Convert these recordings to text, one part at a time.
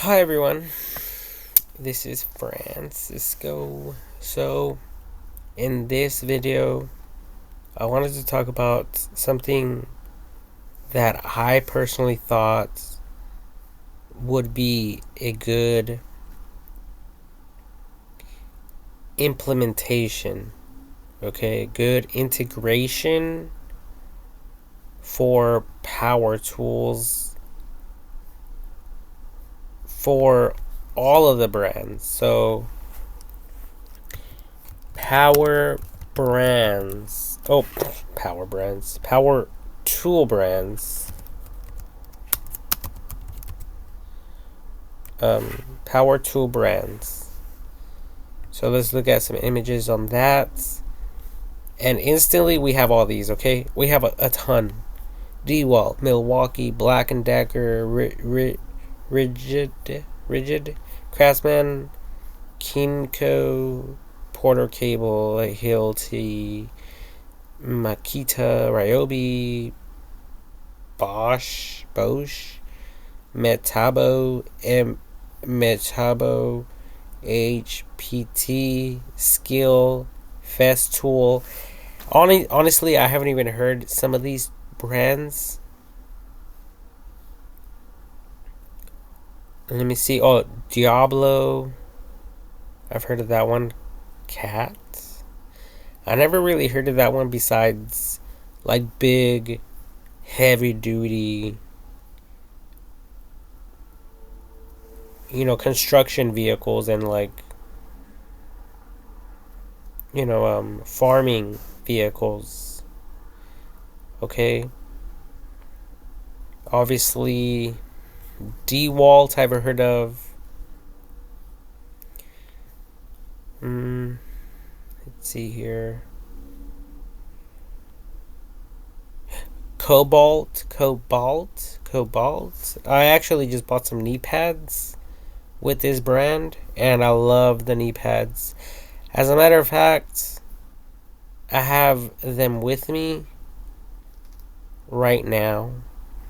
Hi everyone, this is Francisco. So, in this video, I wanted to talk about something that I personally thought would be a good implementation, okay? Good integration for power tools for all of the brands. So, power brands. Oh, power brands. Power tool brands. Power tool brands. So let's look at some images on that. And instantly we have all these, okay? We have a ton. DeWalt, Milwaukee, Black & Decker, Rigid, Craftsman, Kinco, Porter Cable, Hilti, Makita, Ryobi, Bosch, Metabo, Metabo, HPT, Skill, Festool. Honestly, I haven't even heard some of these brands. Let me see. Oh, Diablo. I've heard of that one. Cat. I never really heard of that one besides like big, heavy duty, construction vehicles and like, farming vehicles. Okay. Obviously, DeWalt I've heard of. Let's see here. Cobalt. I actually just bought some knee pads with this brand, and I love the knee pads. As a matter of fact, I have them with me right now,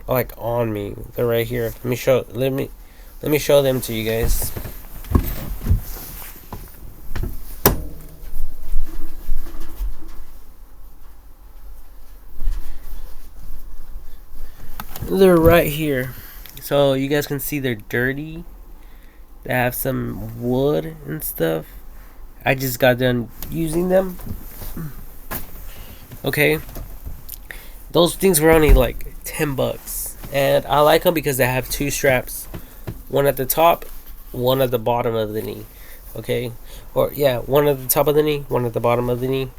like on me. They're right here. Let me show them to you guys. They're right here. So you guys can see they're dirty. They have some wood and stuff. I just got done using them. Okay. Those things were only like $10. And I like them because they have two straps. One at the top, one at the bottom of the knee. Okay? Or yeah, one at the top of the knee, one at the bottom of the knee.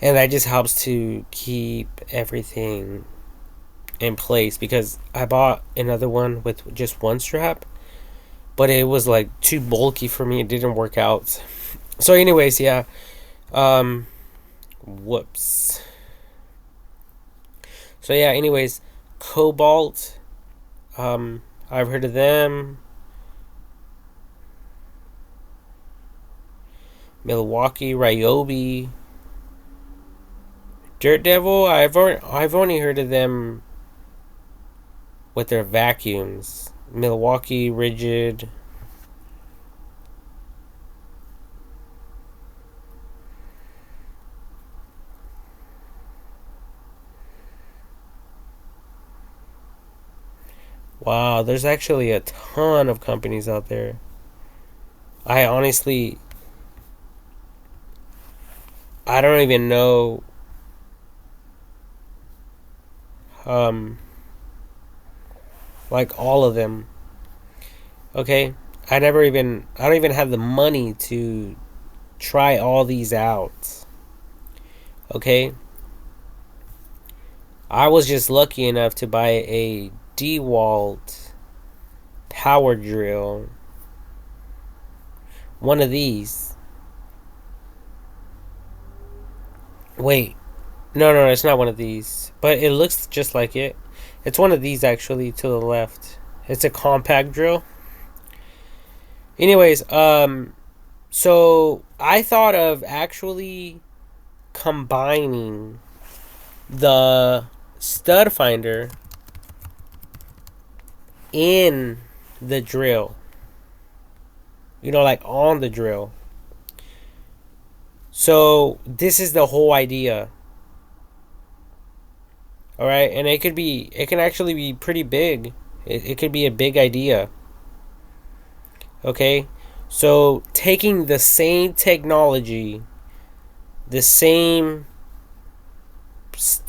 And that just helps to keep everything in place because I bought another one with just one strap, but it was like too bulky for me. It didn't work out. So anyways, yeah. Whoops. So yeah, anyways, Cobalt. I've heard of them. Milwaukee, Ryobi, Dirt Devil. I've only heard of them with their vacuums. Milwaukee, Rigid. Wow, there's actually a ton of companies out there. I honestly, I don't even know um like all of them. Okay? I don't even have the money to try all these out. Okay? I was just lucky enough to buy a DeWalt power drill. One of these. Wait. No, it's not one of these. But it looks just like it. It's one of these actually to the left. It's a compact drill. Anyways, so I thought of actually combining the stud finder in the drill. Like on the drill. So this is the whole idea. All right, and it can actually be pretty big. It could be a big idea. Okay, so taking the same technology, the same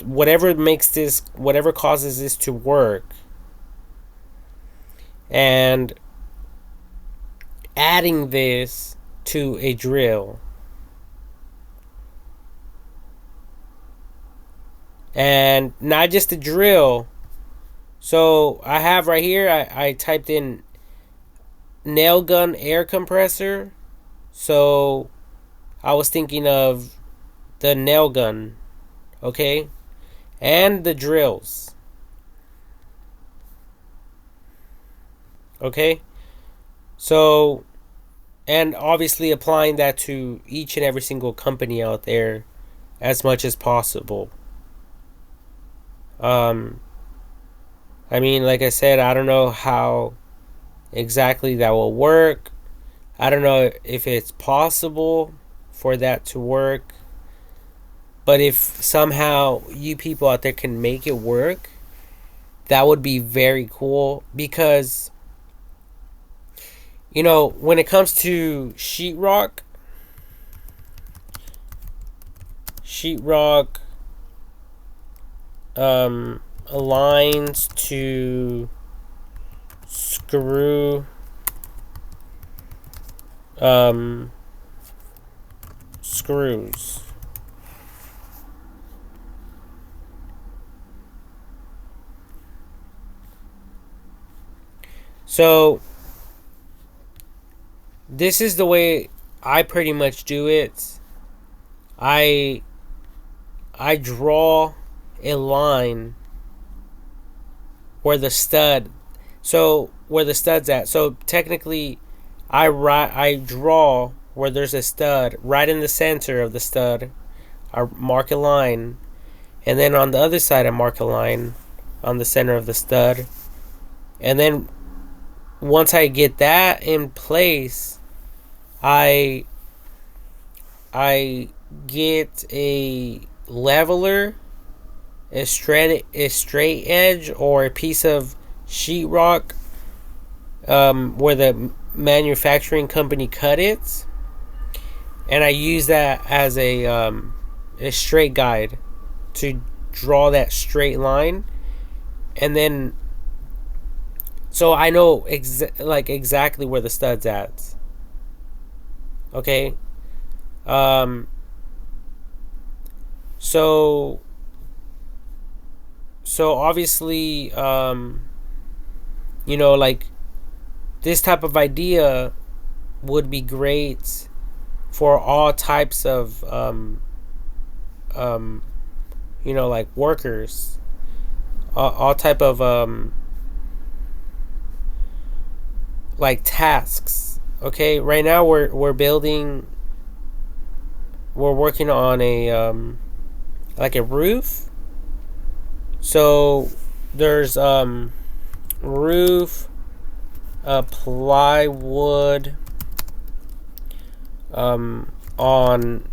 whatever causes this to work, and adding this to a drill. And not just a drill. So I have right here, I typed in nail gun air compressor. So I was thinking of the nail gun, okay? And the drills. Okay? So, and obviously applying that to each and every single company out there as much as possible. I mean, like I said, I don't know how exactly that will work. I don't know if it's possible for that to work. But if somehow you people out there can make it work, that would be very cool. Because, when it comes to sheetrock, aligns to screw screws. So this is the way I pretty much do it. I draw a line where the stud's at. So technically, I draw where there's a stud right in the center of the stud. I mark a line, and then on the other side I mark a line on the center of the stud, and then once I get that in place, I get a leveler, a straight edge, or a piece of sheetrock where the manufacturing company cut it, and I use that as a straight guide to draw that straight line, and then so I know exactly where the stud's at. Okay. So obviously, like this type of idea would be great for all types of like workers, all type of like tasks. Okay, right now we're working on a like a roof. So there's roof, plywood on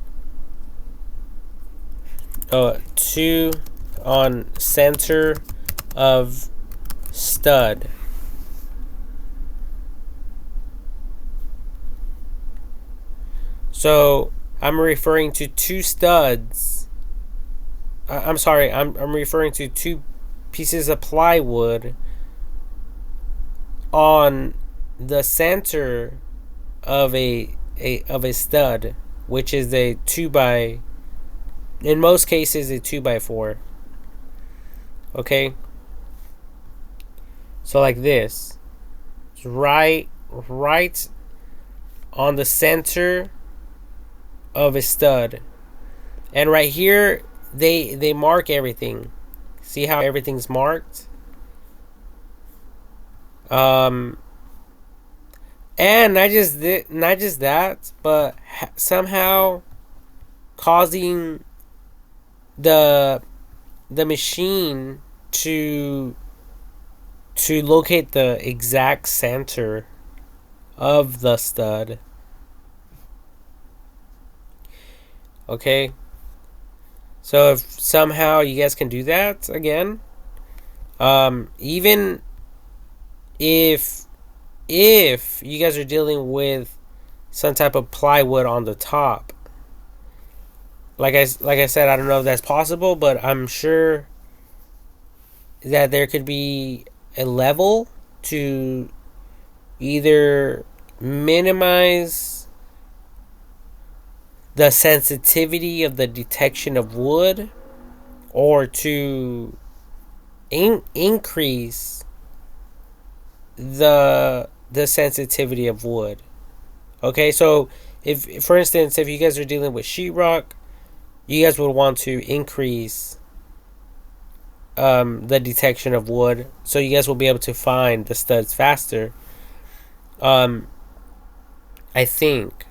two on center of stud. So I'm referring to two studs. I'm sorry, I'm referring to two pieces of plywood on the center of a stud, which is a 2x, in most cases a 2x4. Okay, so like this, it's right on the center of a stud, and right here they mark everything. See how everything's marked? And not just that, but somehow causing the machine to to locate the exact center of the stud. Okay, so if somehow you guys can do that again, even if you guys are dealing with some type of plywood on the top, like I said, I don't know if that's possible, but I'm sure that there could be a level to either minimize the sensitivity of the detection of wood, or to increase the sensitivity of wood. Okay, so if, for instance, if you guys are dealing with sheetrock, you guys would want to increase the detection of wood, so you guys will be able to find the studs faster. I think.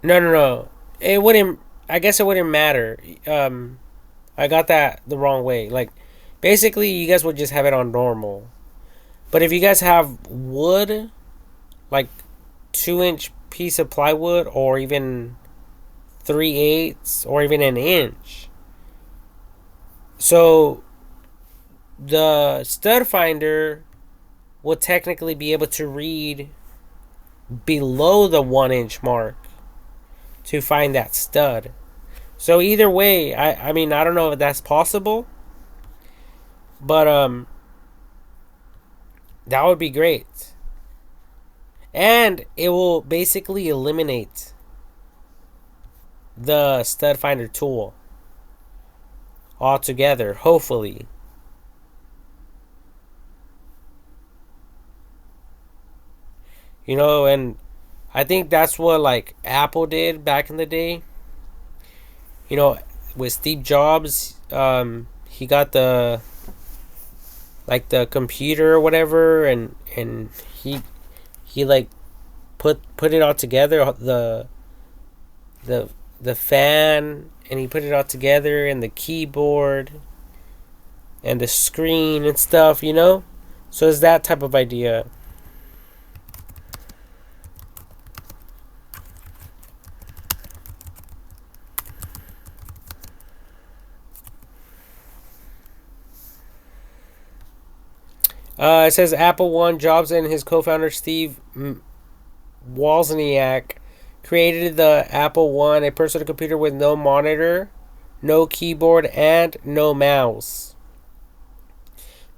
No, no, no. It wouldn't. I guess it wouldn't matter. I got that the wrong way. Like, basically, you guys would just have it on normal. But if you guys have wood, like 2-inch piece of plywood, or even 3/8, or even an inch, so the stud finder will technically be able to read below the 1-inch mark to find that stud. So either way, I mean, I don't know if that's possible, but that would be great. And it will basically eliminate the stud finder tool altogether, hopefully. You know, and I think that's what like Apple did back in the day. You know, with Steve Jobs, he got the the computer or whatever, and he like put it all together, the fan, and he put it all together, and the keyboard and the screen and stuff, you know. So it's that type of idea. It says Apple One, Jobs and his co-founder Steve Wozniak created the Apple One, a personal computer with no monitor, no keyboard, and no mouse.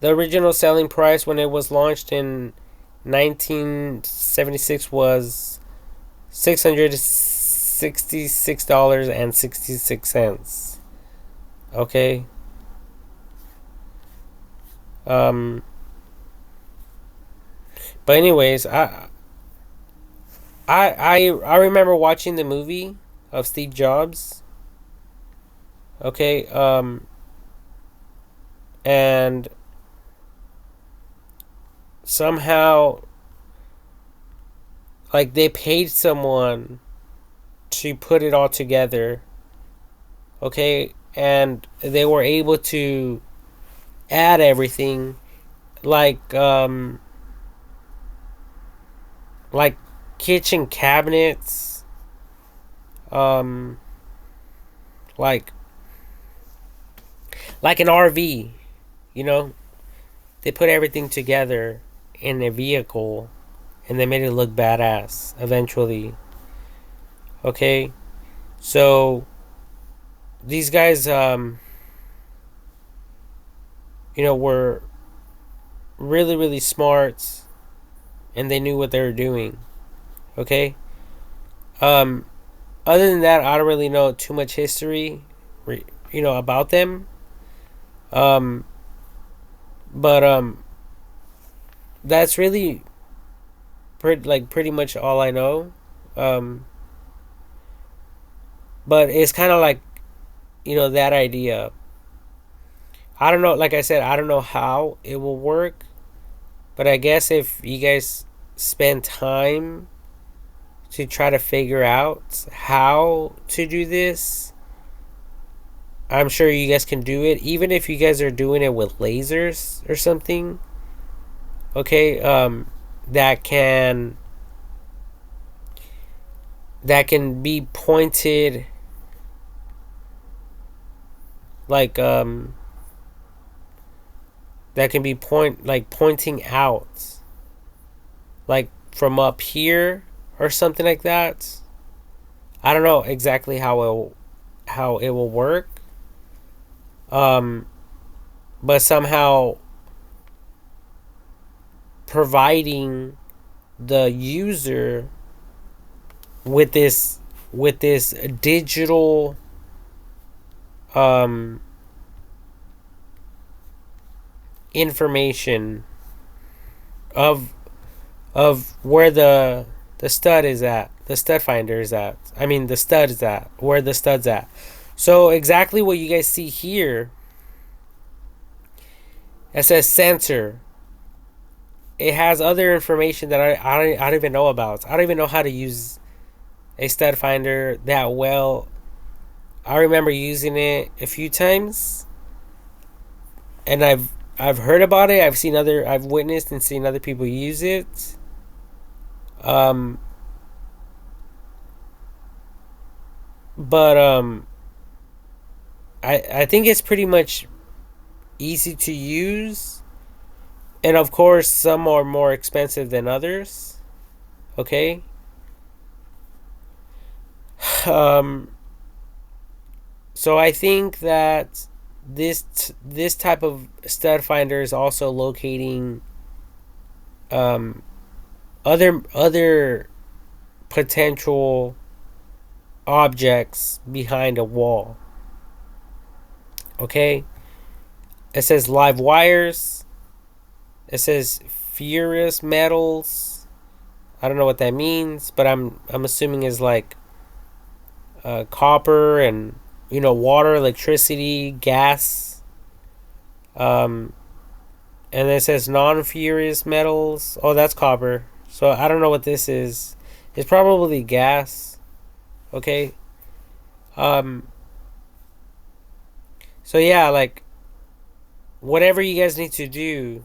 The original selling price when it was launched in 1976 was $666.66. Okay. But anyways, I remember watching the movie of Steve Jobs. Okay, and somehow, like, they paid someone to put it all together. Okay, and they were able to add everything, like kitchen cabinets, like an RV, you know. They put everything together in a vehicle, and they made it look badass eventually. Okay, so these guys, were really, really smart, and they knew what they were doing. Okay. Other than that, I don't really know too much history, about them. But that's really pretty much all I know. But it's kind of like, that idea. I don't know. Like I said, I don't know how it will work, but I guess if you guys spend time to try to figure out how to do this, I'm sure you guys can do it. Even if you guys are doing it with lasers or something, okay, that can be pointed, like that can be pointing out, like from up here or something like that. I don't know exactly how it will work. Um, but somehow providing the user with this digital um information of where the stud is at, the stud finder is at. I mean, the stud is at where the stud's at. So exactly what you guys see here, it says center. It has other information that I don't even know about. I don't even know how to use a stud finder that well. I remember using it a few times, and I've heard about it. I've witnessed and seen other people use it. Um, but I think it's pretty much easy to use, and of course some are more expensive than others. Okay. Um, so I think that this type of stud finder is also locating um, other potential objects behind a wall. Okay, it says live wires. It says ferrous metals. I don't know what that means, but I'm assuming is like copper and water, electricity, gas. Um, and then it says non-ferrous metals. Oh, that's copper. So I don't know what this is. It's probably gas. Okay. Um. So yeah, like whatever you guys need to do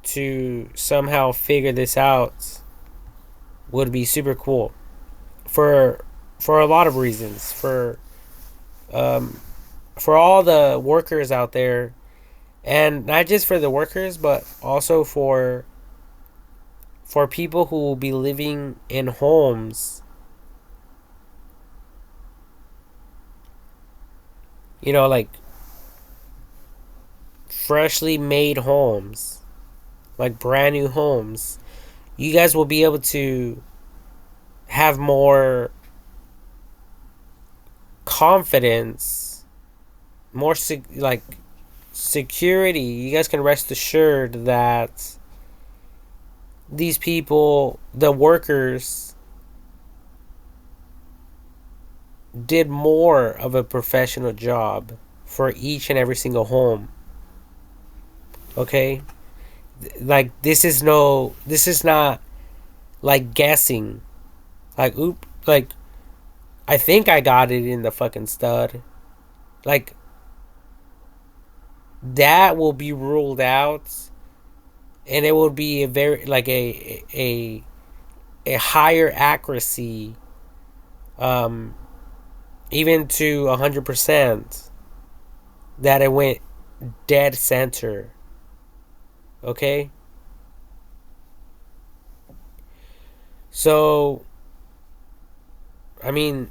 to somehow figure this out would be super cool for a lot of reasons. Um for all the workers out there, and not just for the workers, but also for people who will be living in homes, like freshly made homes, like brand new homes. You guys will be able to have more confidence, more like security. You guys can rest assured that these people, the workers, did more of a professional job for each and every single home. Okay? Like this is not like guessing. Like I think I got it in the fucking stud. Like that will be ruled out, and it will be a very like a higher accuracy, um even to 100%, that it went dead center. Okay? So I mean,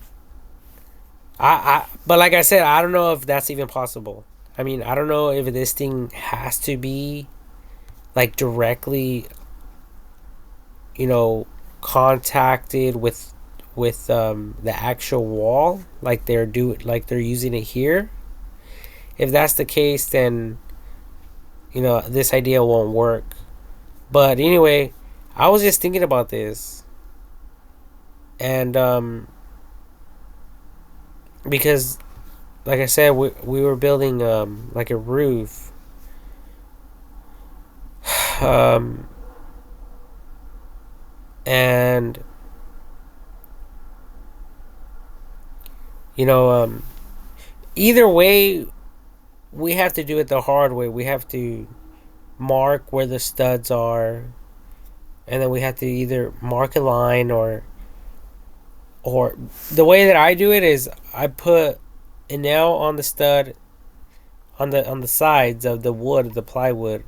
but like I said, I don't know if that's even possible. I mean, I don't know if this thing has to be like directly, you know, contacted with the actual wall, like they're using it here. If that's the case, then this idea won't work. But anyway, I was just thinking about this, and because like I said, we were building like a roof, um and you know um either way, we have to do it the hard way. We have to mark where the studs are, and then we have to either mark a line or the way that I do it is I put a nail on the stud on the sides of the wood, the plywood,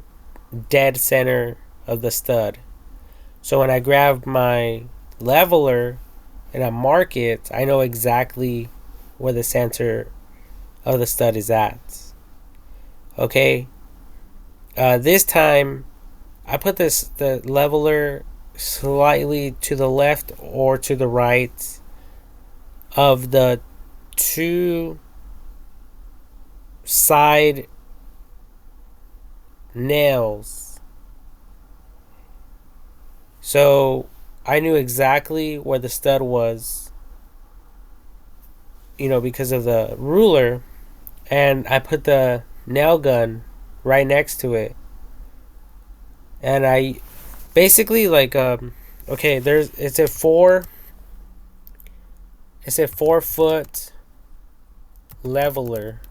dead center of the stud. So when I grab my leveler and I mark it, I know exactly where the center of the stud is at. Okay. This time I put the leveler slightly to the left or to the right of the two side nails. So I knew exactly where the stud was, because of the ruler, and I put the nail gun right next to it. And I basically okay, it's a 4 foot leveler.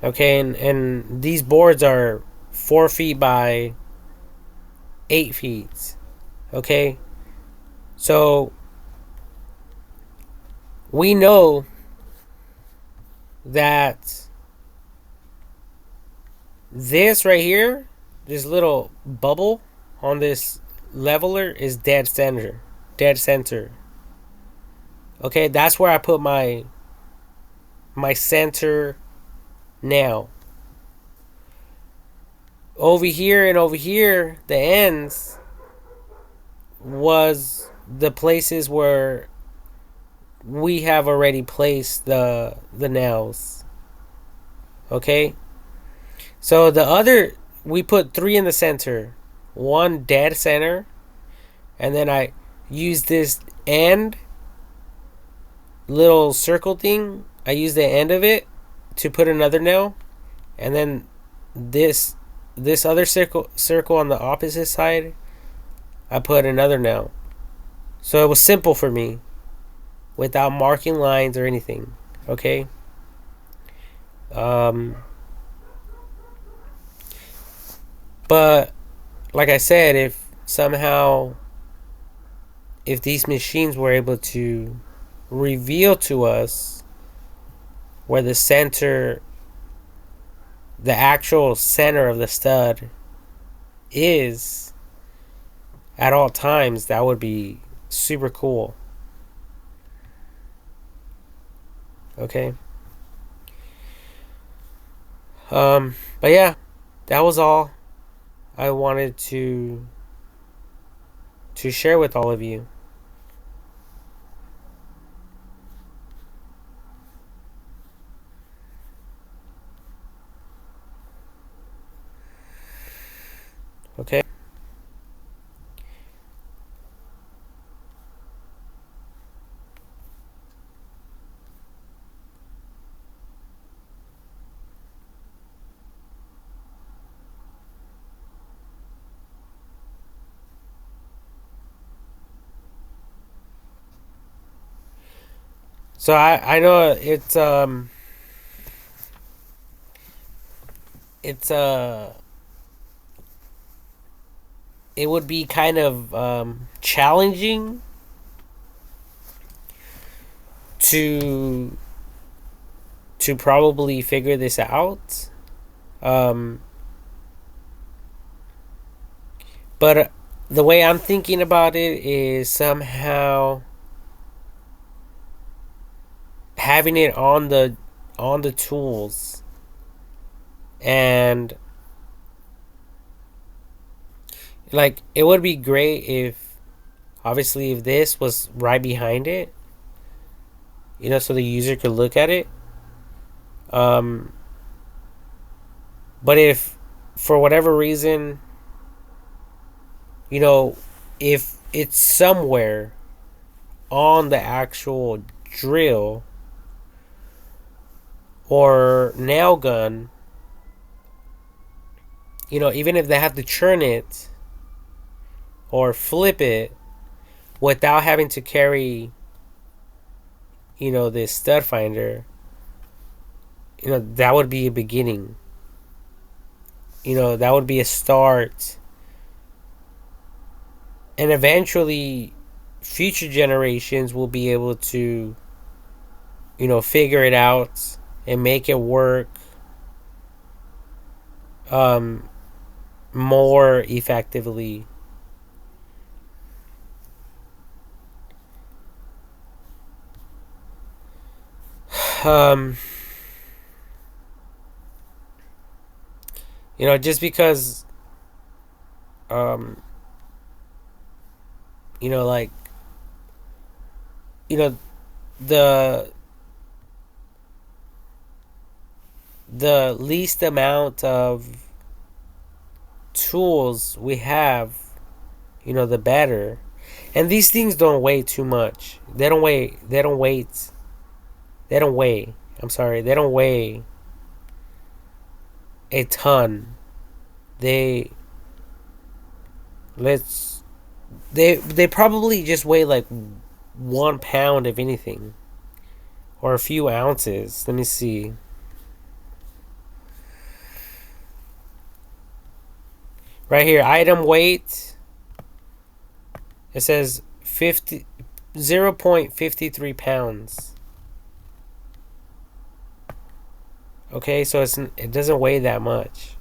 Okay, and these boards are 4 feet by 8 feet. Okay, so we know that this right here, this little bubble on this leveler is dead center. Dead center. Okay, that's where I put my center nail. Over here and over here, the ends was the places where we have already placed the nails. Okay? So we put 3 in the center, 1 dead center, and then I use this end little circle thing. I use the end of it to put another nail, and then this other circle on the opposite side, I put another nail. So it was simple for me, without marking lines or anything. Okay. But like I said, if these machines were able to reveal to us where the actual center of the stud is at all times, that would be super cool. Okay. But yeah, that was all I wanted to share with all of you. Okay. So I know it's it would be kind of challenging to probably figure this out. But the way I'm thinking about it is somehow having it on the tools, and like it would be great if obviously if this was right behind it, so the user could look at it. But if for whatever reason, if it's somewhere on the actual drill or nail gun, even if they have to churn it or flip it without having to carry, this stud finder, that would be a beginning. That would be a start. And eventually, future generations will be able to, figure it out and make it work more effectively. Um, just because, um, like, you know, the the least amount of tools we have, the better. And these things don't weigh too much. They don't weigh. They don't weigh. They don't weigh. I'm sorry. They don't weigh a ton. They let's they probably just weigh like 1 pound if anything, or a few ounces. Let me see. Right here, item weight. It says 0.53 pounds. Okay, so it doesn't weigh that much.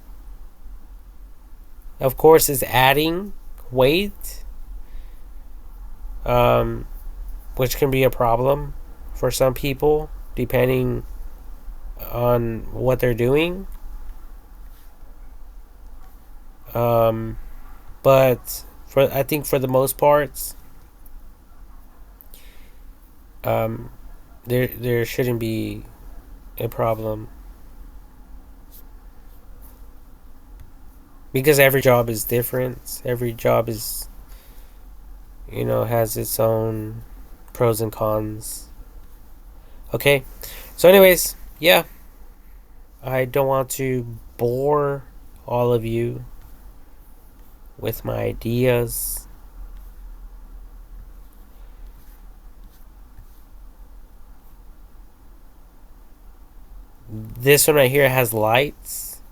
Of course, it's adding weight, which can be a problem for some people depending on what they're doing. But I think for the most parts, there shouldn't be a problem, because every job is different. Every job is, has its own pros and cons. Okay, so anyways, yeah, I don't want to bore all of you with my ideas. This one right here has lights.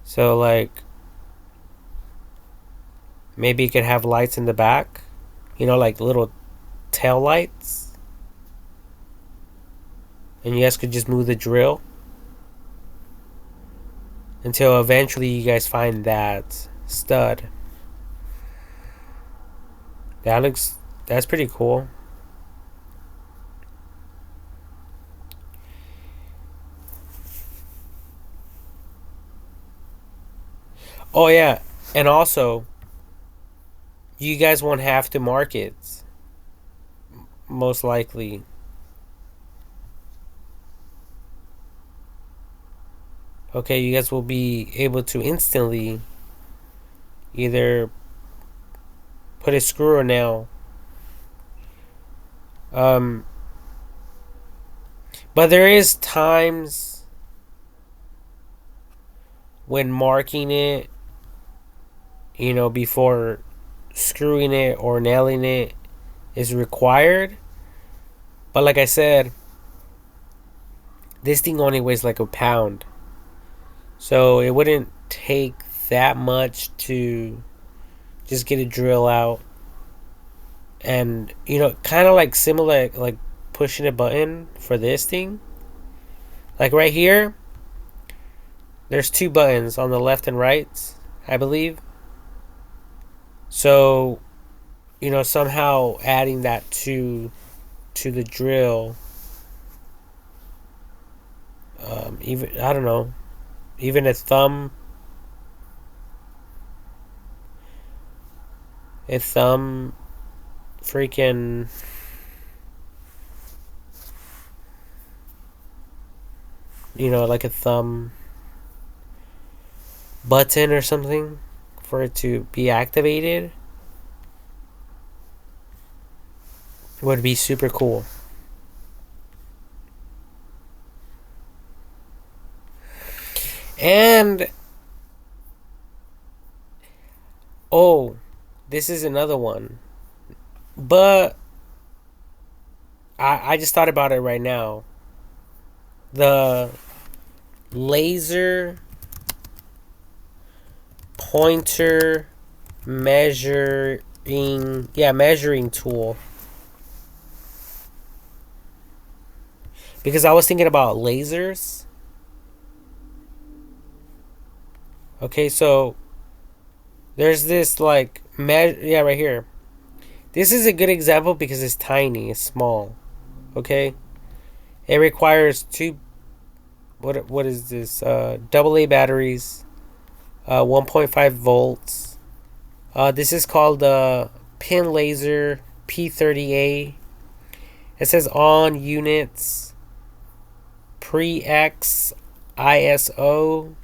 So, like, maybe it could have lights in the back. Like little tail lights. And you guys could just move the drill until eventually you guys find that stud. That's pretty cool. Oh yeah, and also, you guys won't have to mark it, most likely. Okay, you guys will be able to instantly either put a screw or nail. But there is times when marking it, before screwing it or nailing it is required. But like I said, this thing only weighs like a pound. So it wouldn't take that much to just get a drill out. And, kind of like similar, like pushing a button for this thing. Like right here, there's 2 buttons on the left and right, I believe. So, somehow adding that to the drill, even, I don't know, even a thumb freaking, like a thumb button or something for it to be activated would be super cool. And oh, this is another one. But I just thought about it right now. The laser pointer measuring tool. Because I was thinking about lasers. Okay, so there's this like right here. This is a good example because it's tiny, it's small. Okay? It requires two what is this? AA batteries, 1.5 volts. This is called the pin laser P30A. It says on units pre-X ISO.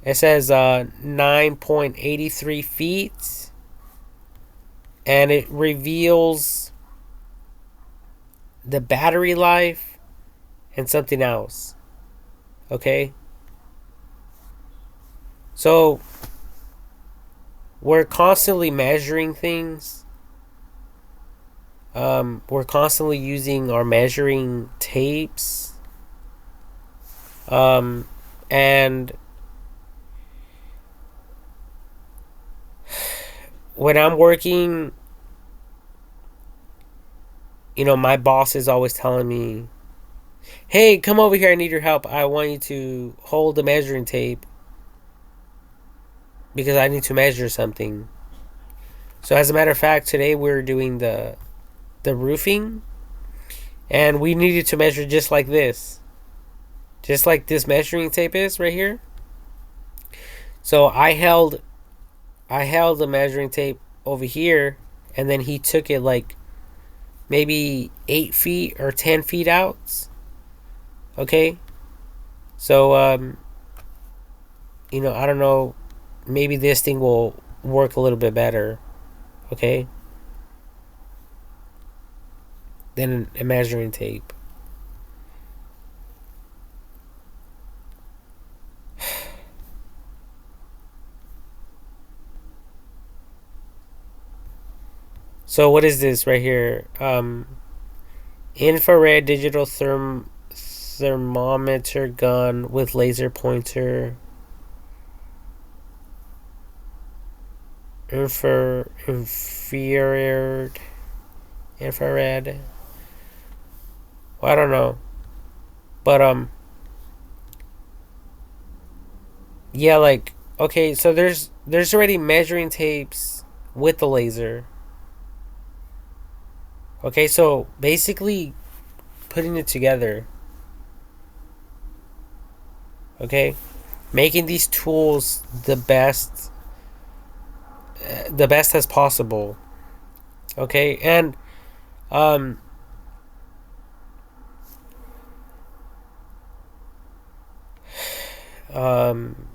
It says 9.83 feet. And it reveals the battery life and something else. Okay? So, we're constantly measuring things. We're constantly using our measuring tapes. And when I'm working, my boss is always telling me, hey, come over here, I need your help. I want you to hold the measuring tape because I need to measure something. So as a matter of fact, today we're doing the roofing, and we needed to measure just like this. Just like this measuring tape is right here. So I held the measuring tape over here, and then he took it like maybe 8 feet or 10 feet out. Okay? So, I don't know. Maybe this thing will work a little bit better. Okay? Than a measuring tape. So what is this right here? Infrared digital thermometer gun with laser pointer. Infrared. Well, I don't know, but yeah, like okay, so there's already measuring tapes with the laser. Okay, so basically putting it together. Okay, making these tools the best as possible. Okay, and um um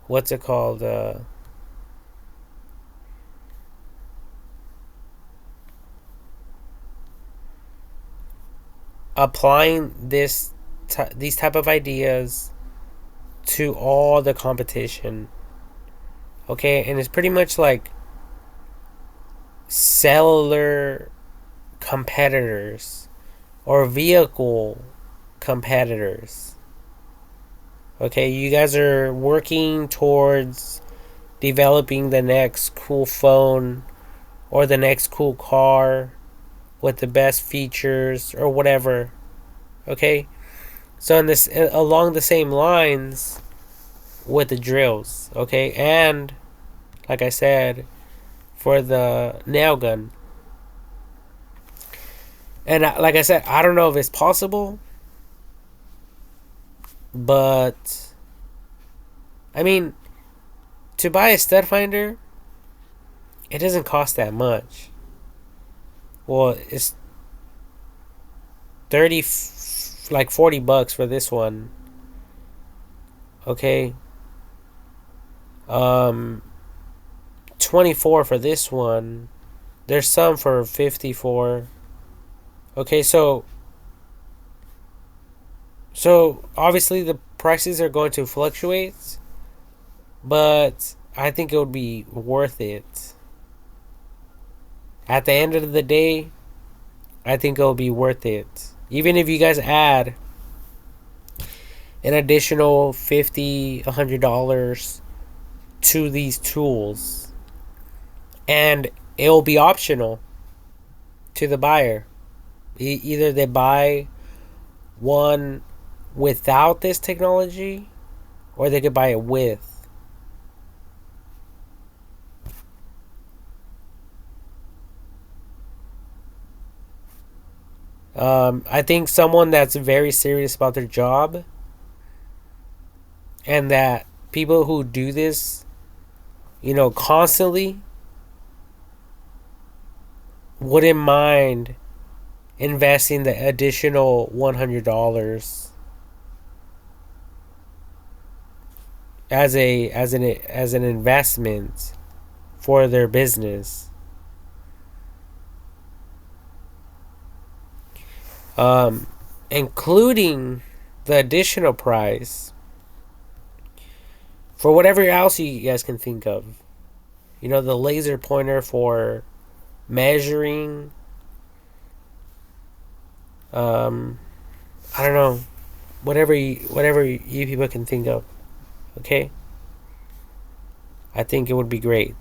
what's it called? Applying these type of ideas to all the competition. Okay, and it's pretty much like cellular competitors or vehicle competitors. Okay, you guys are working towards developing the next cool phone or the next cool car with the best features or whatever. Okay? So in this along the same lines with the drills, okay? And like I said, for the nail gun. And like I said, I don't know if it's possible, but I mean, to buy a stud finder, it doesn't cost that much. Well, it's 30 like $40 for this one. Okay? 24 for this one. There's some for 54. Okay, so obviously the prices are going to fluctuate, but I think it would be worth it. At the end of the day, I think it'll be worth it. Even if you guys add an additional $50, $100 to these tools, and it'll be optional to the buyer. Either they buy one without this technology, or they could buy it with. I think someone that's very serious about their job, and that people who do this, constantly, wouldn't mind investing the additional $100 as an investment for their business. Including the additional price for whatever else you guys can think of. The laser pointer for measuring. I don't know, whatever you people can think of. Okay, I think it would be great.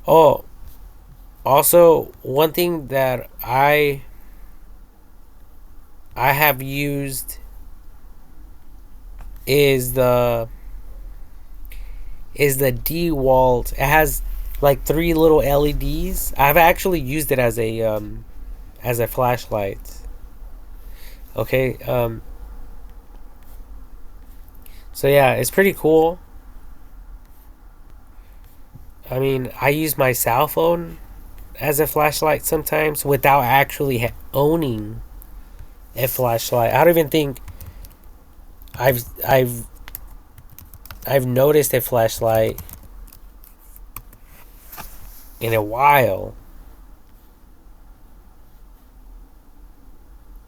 Oh, also one thing that I have used is the DeWalt. It has like three little LEDs. I've actually used it as a flashlight. Okay. So yeah, it's pretty cool. I mean, I use my cell phone as a flashlight sometimes without actually owning a flashlight. I don't even think I've I've I've noticed a flashlight in a while.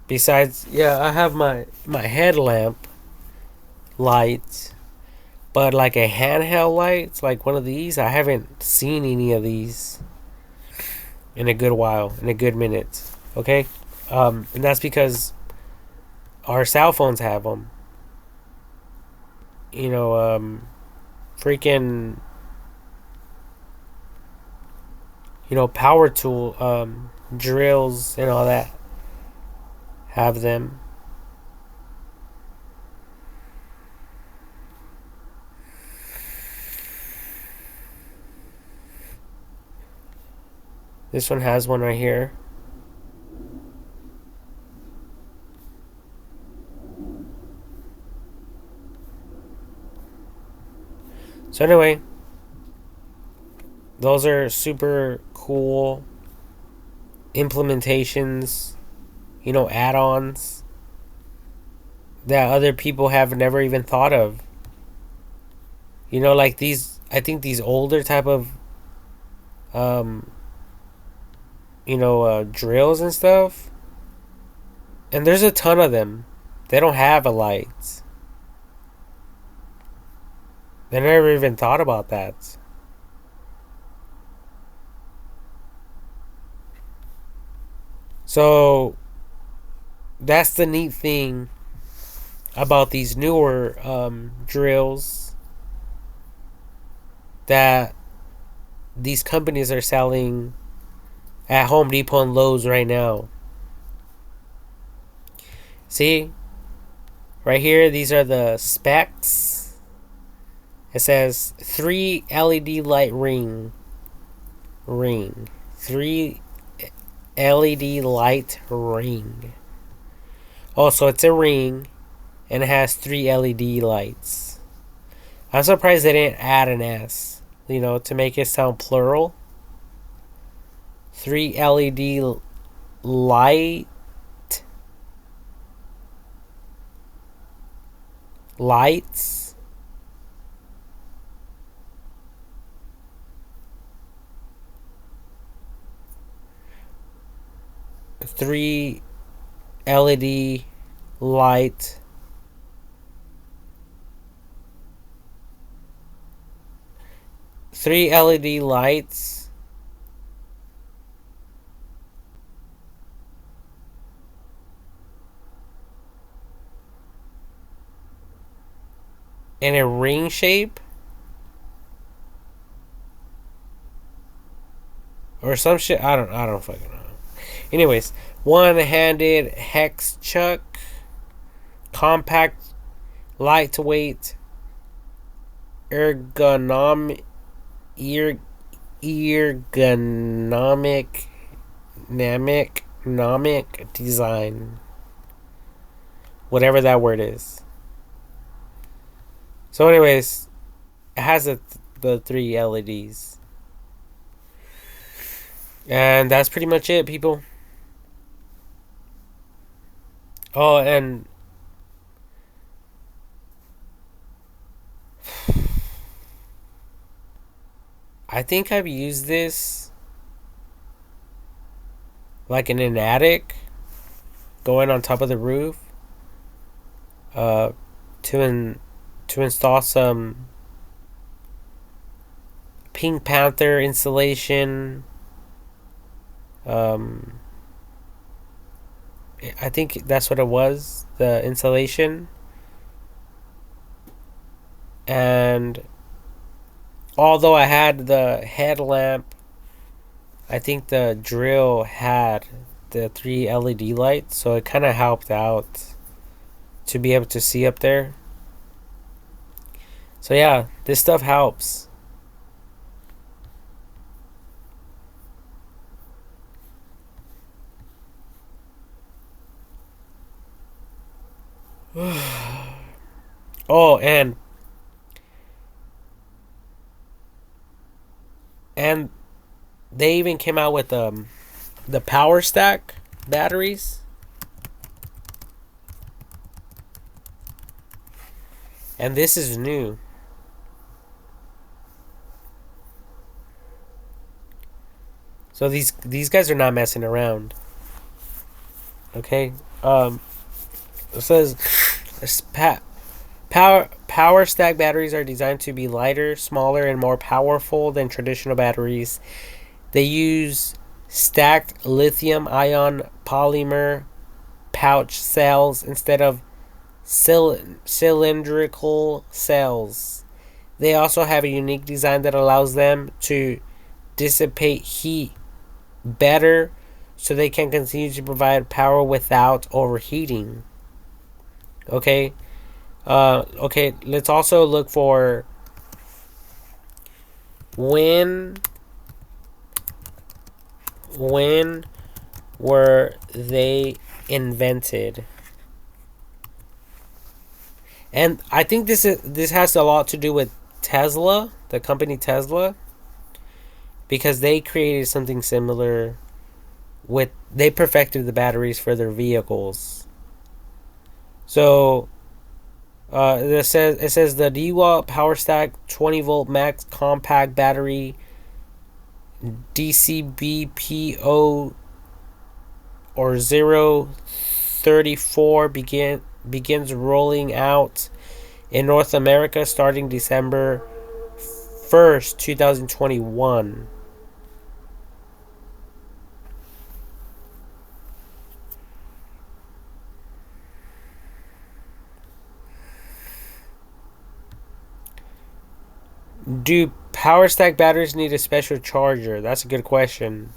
Besides, yeah, I have my headlamp light, but like a handheld light, like one of these, I haven't seen any of these in a good while, in a good minute. Okay, and that's because our cell phones have them. Freaking, power tool, drills and all that have them. This one has one right here. So anyway, those are super cool implementations, add-ons that other people have never even thought of. Like these, I think these older type of, drills and stuff. And there's a ton of them. They don't have a light. They never even thought about that. So that's the neat thing about these newer drills that these companies are selling at Home Depot and Lowe's right now. See? Right here, these are the specs. It says 3 LED light ring. 3 LED light ring. Oh, so it's a ring and it has 3 LED lights. I'm surprised they didn't add an S, to make it sound plural. 3 LED lights. 3 LED light three LED lights, in a ring shape or some shit. I don't fucking know. Anyways, one-handed hex chuck, compact, lightweight, ergonomic, ergonomic, nomic design, whatever that word is. So, anyways, it has the three LEDs, and that's pretty much it, people. Oh, and I think I've used this like in an attic, going on top of the roof, uh, to install some Pink Panther insulation. Um, I think that's what it was, the insulation, and although I had the headlamp, I think the drill had the three LED lights, so it kind of helped out to be able to see up there. So yeah, this stuff helps. Oh, and they even came out with the power stack batteries, and this is new. So these guys are not messing around. Okay. It says power stack batteries are designed to be lighter, smaller, and more powerful than traditional batteries. They use stacked lithium ion polymer pouch cells instead of cylindrical cells. They also have a unique design that allows them to dissipate heat better, so they can continue to provide power without overheating. Okay. Okay, let's also look for when were they invented. And I think this has a lot to do with Tesla, the company Tesla, because they created something similar with they perfected the batteries for their vehicles. So it says the DeWalt PowerStack 20-volt max compact battery DCBPO or 034 begins rolling out in North America starting December 1st, 2021. Do power stack batteries need a special charger? That's a good question.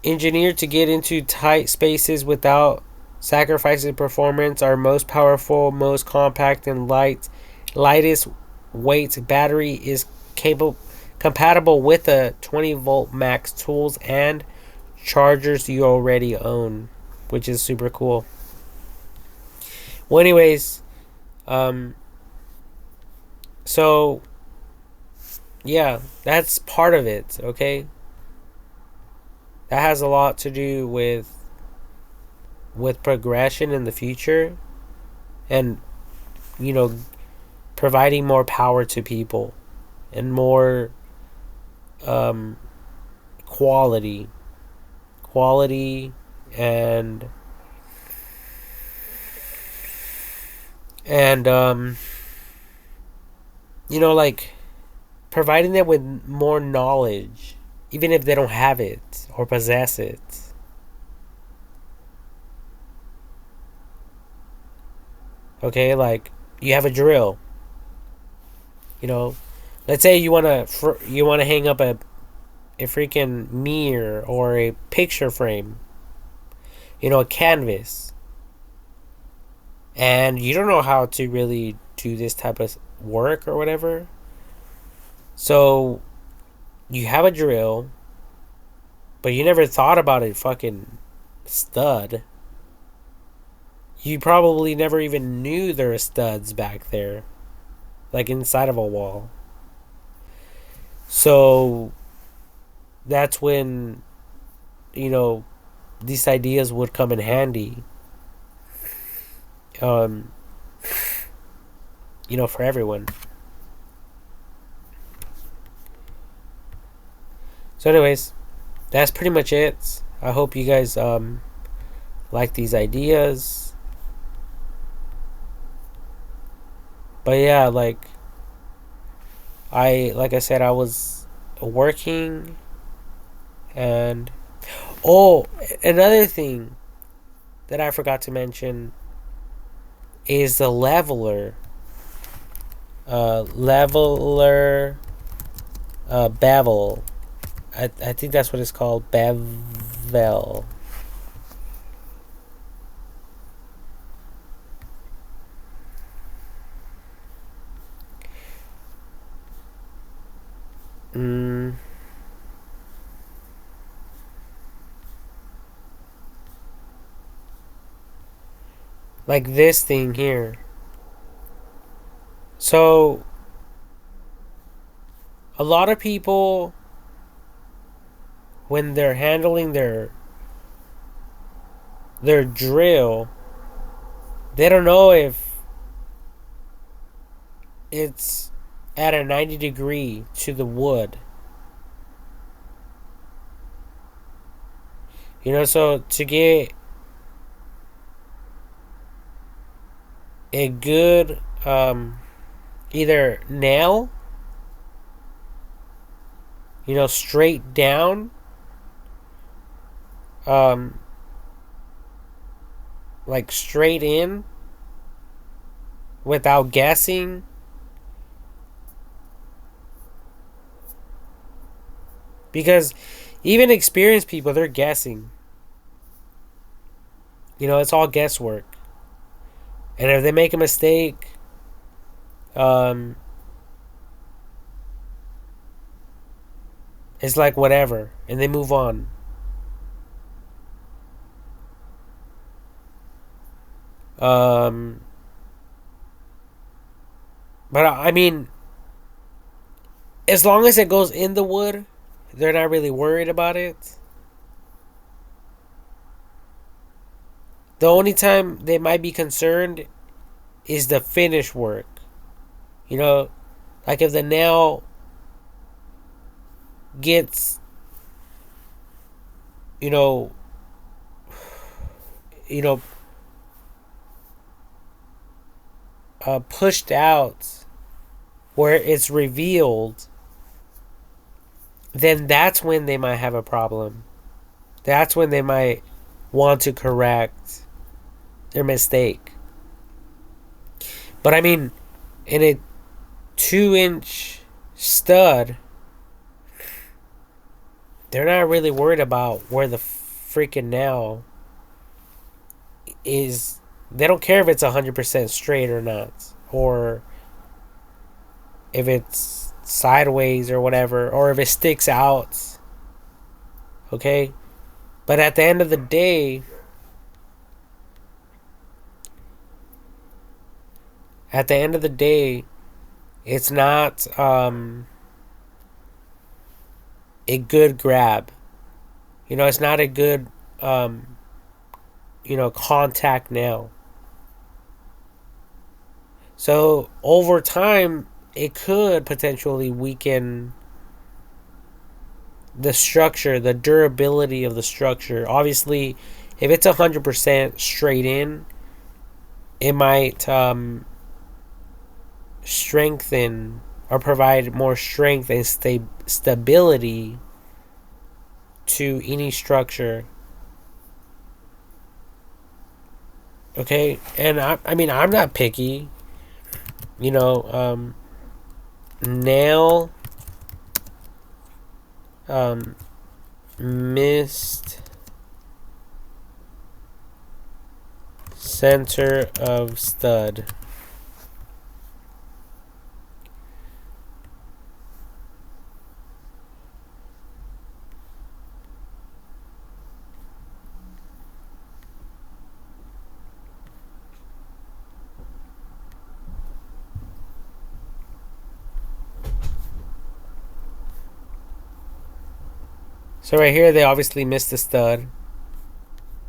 Engineered to get into tight spaces without sacrificing performance, our most powerful, most compact, and lightest weight battery is compatible with the 20-volt max tools and chargers you already own, which is super cool. Well, anyways, so yeah, that's part of it. Okay, that has a lot to do with progression in the future, and you know, providing more power to people and more um, quality, quality, and you know, like providing them with more knowledge, even if they don't have it or possess it. Okay, like you have a drill. You know, let's say you wanna hang up a freaking mirror or a picture frame. A canvas, and you don't know how to really do this type of work or whatever. So you have a drill, but you never thought about a fucking stud. You probably never even knew there were studs back there, like inside of a wall. So that's when, you know, these ideas would come in handy. Um, for everyone. So, anyways, that's pretty much it. I hope you guys like these ideas. But yeah, like I said, I was working, and another thing that I forgot to mention is the leveler. Bevel. I think that's what it's called. Bevel. Like this thing here. So, a lot of people, when they're handling their drill, they don't know if it's at a 90 degree to the wood. So to get a good either nail, straight down, like straight in without guessing. Because even experienced people, they're guessing. It's all guesswork. And if they make a mistake, it's like whatever, and they move on. But I mean, as long as it goes in the wood, they're not really worried about it. The only time they might be concerned is the finish work. Like if the nail gets, you know, pushed out where it's revealed, then that's when they might have a problem. That's when they might want to correct their mistake. But I mean, in a 2-inch stud, they're not really worried about where the freaking nail is. They don't care if it's 100% straight or not, or if it's sideways or whatever, or if it sticks out. Okay? But at the end of the day, it's not a good grab. It's not a good contact nail. So over time, it could potentially weaken the structure, the durability of the structure. Obviously, if it's 100% straight in, it might strengthen or provide more strength and stability to any structure. Okay, and I mean, I'm not picky. You know, nail, um, missed center of stud. So right here, they obviously missed the stud.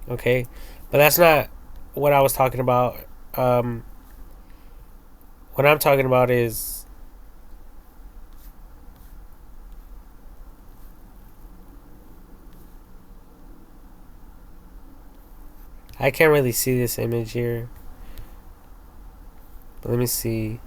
Okay, but that's not what I was talking about. Um, what I'm talking about is I can't really see this image here. But let me see.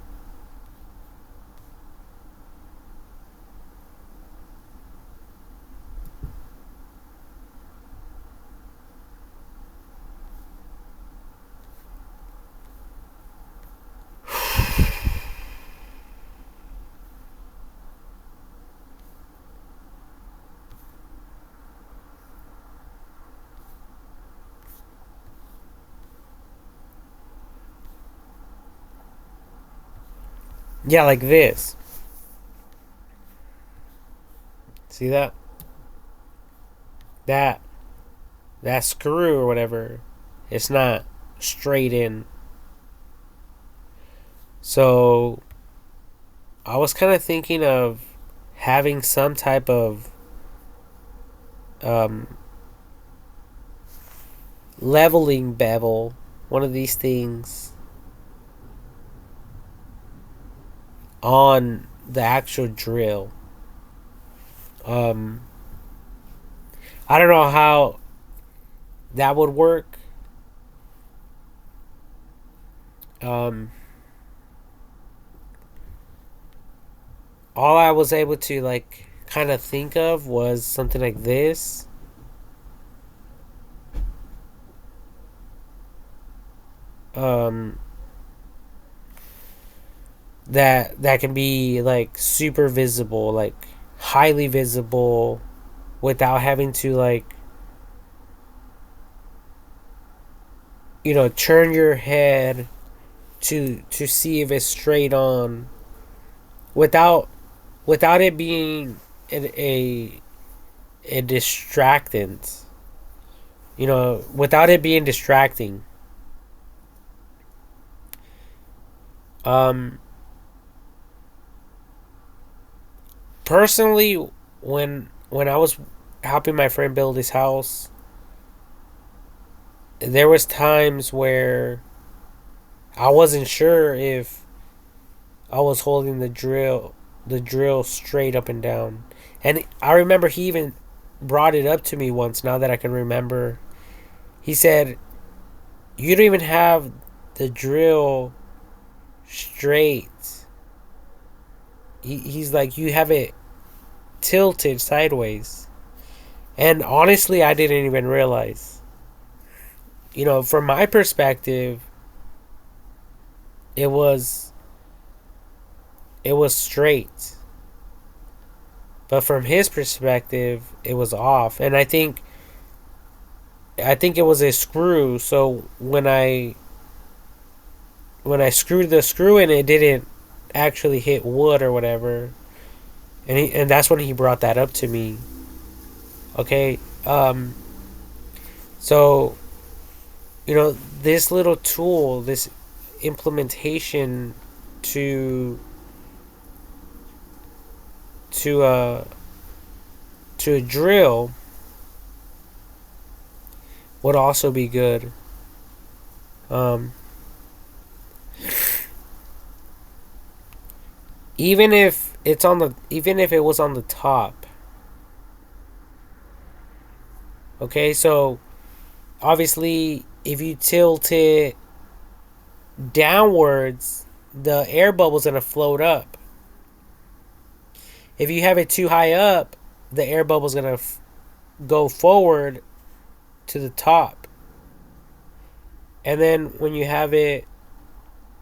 Yeah, like this. See that? That that screw or whatever. It's not straight in. So I was kind of thinking of having some type of um, leveling bevel, one of these things, on the actual drill. Um, I don't know how that would work. Um, all I was able to like kind of think of was something like this. Um, that can be like super visible, like highly visible, without having to like turn your head to see if it's straight on, without it being a distractant. Without it being distracting. Um, Personally, when I was helping my friend build his house, there was times where I wasn't sure if I was holding the drill straight up and down. And I remember he even brought it up to me once, now that I can remember. He said, "You don't even have the drill straight." He's like, "You have it tilted sideways." And honestly, I didn't even realize. From my perspective, it was straight. But from his perspective, it was off. And I think it was a screw. So when I screwed the screw in, it didn't actually hit wood or whatever. And that's when he brought that up to me. Okay. So this little tool, this implementation to to uh to a drill would also be good. Um, even if it was on the top. Okay, so obviously if you tilt it downwards, the air bubble's gonna float up. If you have it too high up, the air bubble's gonna go forward to the top, and then when you have it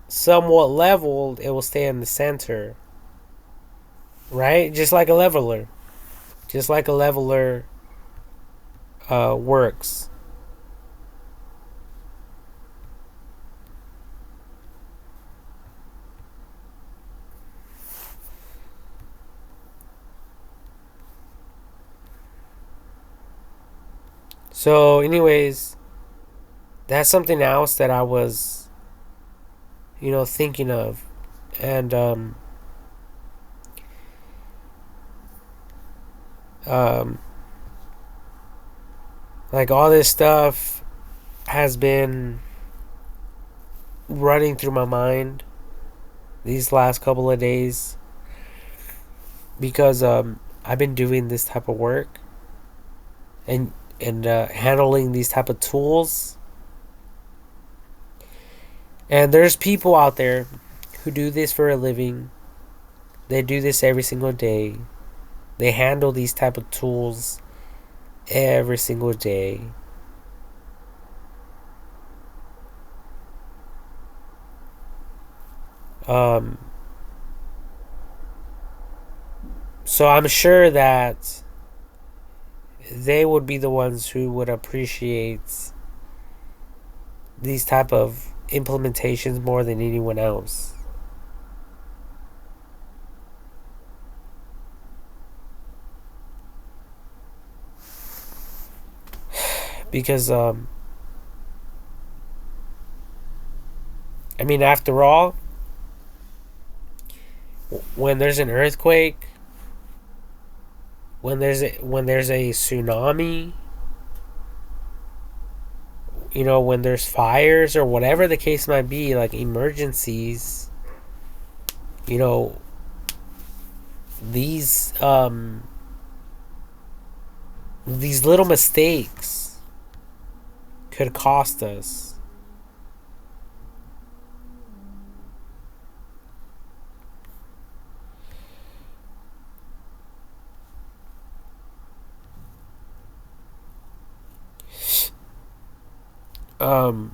somewhat leveled, it will stay in the center, right? Just like a leveler, just like a leveler works. So, anyways, that's something else that I was, thinking of, and um, like all this stuff has been running through my mind these last couple of days because I've been doing this type of work and handling these type of tools, and there's people out there who do this for a living. They do this every single day. They handle these type of tools every single day. Um, so I'm sure that they would be the ones who would appreciate these type of implementations more than anyone else. Because I mean, after all, when there's an earthquake, when there's a tsunami, when there's fires or whatever the case might be, like emergencies, you know, these these little mistakes could cost us. Um,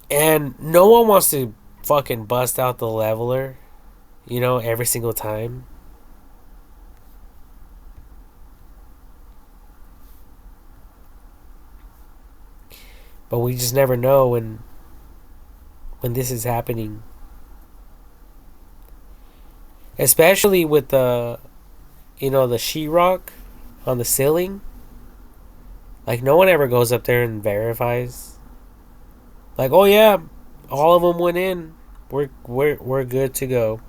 and no one wants to fucking bust out the leveler, every single time. But we just never know when this is happening. Especially with the sheetrock on the ceiling. Like, no one ever goes up there and verifies. Like, oh yeah, all of them went in. We're good to go.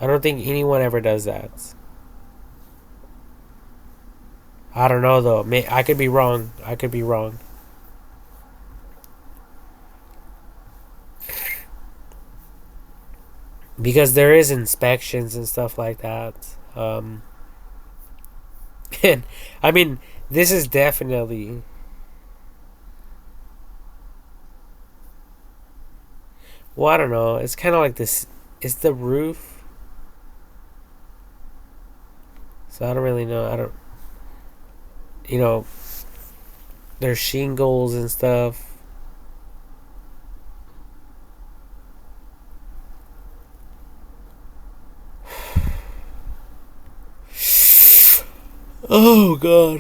I don't think anyone ever does that. I don't know though. I could be wrong. I could be wrong. Because there is inspections and stuff like that. And I mean, this is definitely. Well, I don't know. It's kind of like this. It's the roof. So I don't really know. I don't. You know, there's shingles and stuff. Oh god.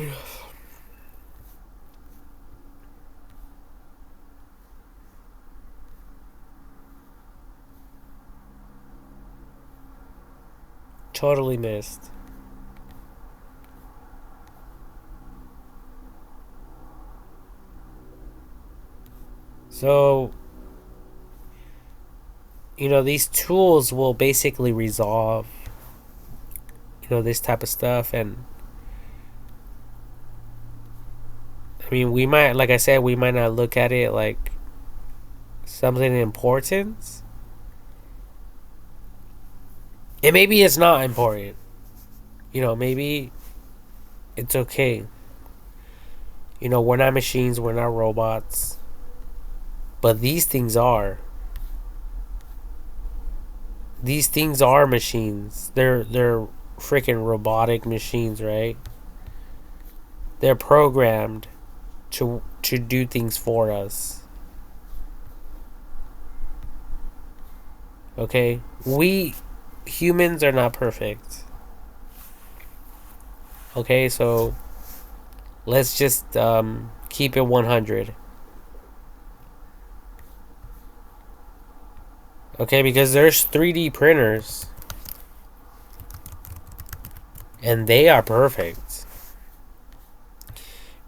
Totally missed. So, these tools will basically resolve, this type of stuff. And I mean, we might, like I said, we might not look at it like something important. And maybe it's not important. Maybe it's okay. We're not machines, we're not robots. But these things are. these things are machines. They're freaking robotic machines, right? They're programmed to do things for us. Okay? We humans are not perfect. Okay, so let's just keep it 100. Okay, because there's 3D printers and they are perfect.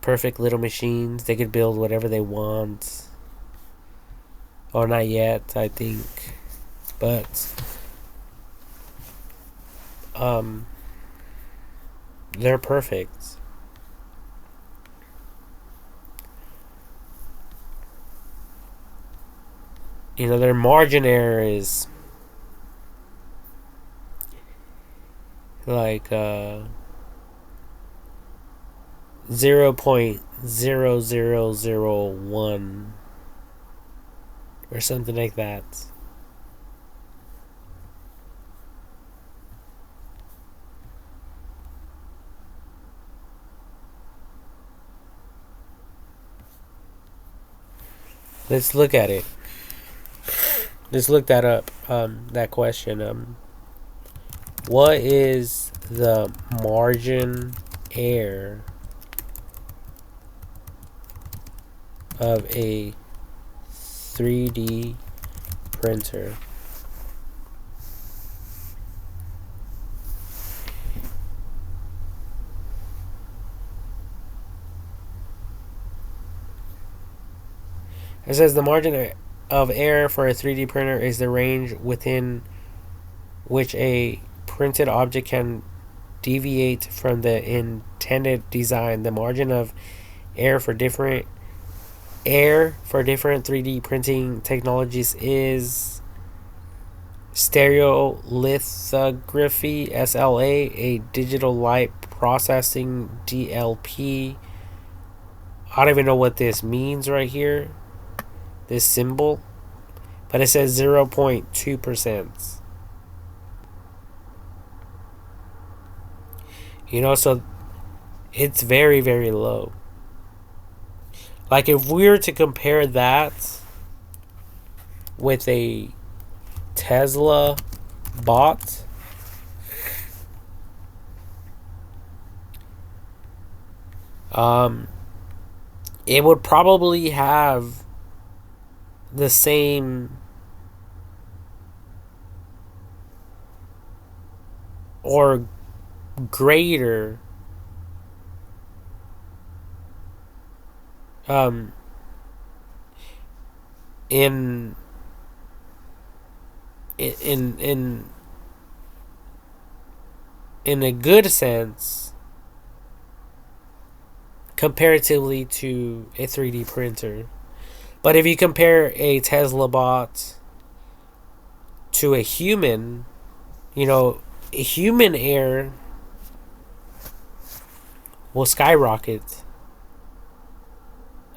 Perfect little machines. They could build whatever they want. Or not yet, I think. But they're perfect. You know, their margin error is like 0.0001 or something like that. Let's look at it. Let's look that up. That question. What is the margin error of a 3D printer? It says the margin of error for a 3D printer is the range within which a printed object can deviate from the intended design. The margin of error for different 3D printing technologies is stereolithography (SLA), a digital light processing (DLP). I don't even know what this means right here, this symbol, but it says 0.2%. You know, so it's very, very low. Like if we were to compare that with a Tesla bot, it would probably have the same or greater in in in in a good sense comparatively to a 3D printer. But if you compare a Tesla bot to a human, you know, a human error will skyrocket.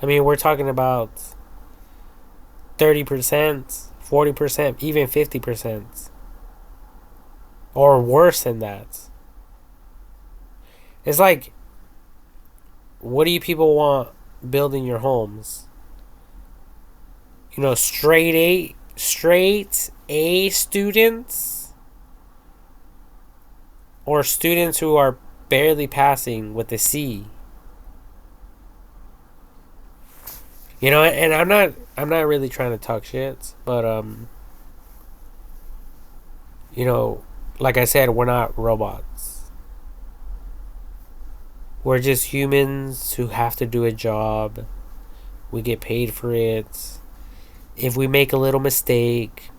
I mean, we're talking about 30%, 40%, even 50%. Or worse than that. It's like, what do you people want building your homes? You know, straight A students? Or students who are barely passing with a C? You know, and I'm not really trying to talk shit, but you know, like I said, we're not robots. We're just humans who have to do a job. We get paid for it. If we make a little mistake,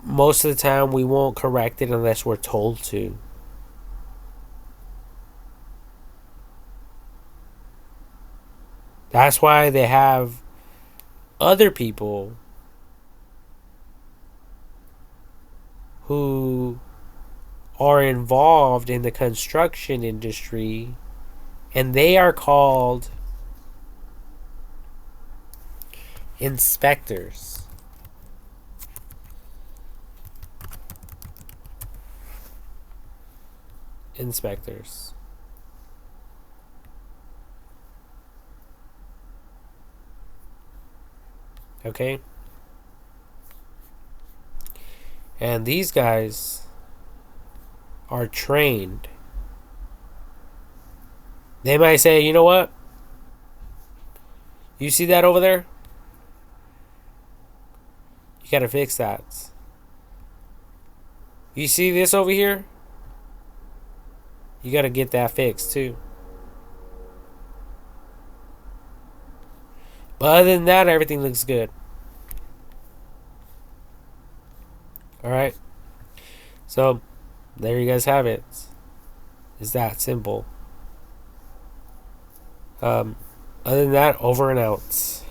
most of the time we won't correct it unless we're told to. That's why they have other people who are involved in the construction industry, and they are called inspectors. inspectors. Okay? And these guys are trained. They might say, you know what? You see that over there? You gotta fix that. You see this over here? You gotta get that fixed too. But other than that, everything looks good. Alright? So, there you guys have it. It's that simple. Other than that, over and out.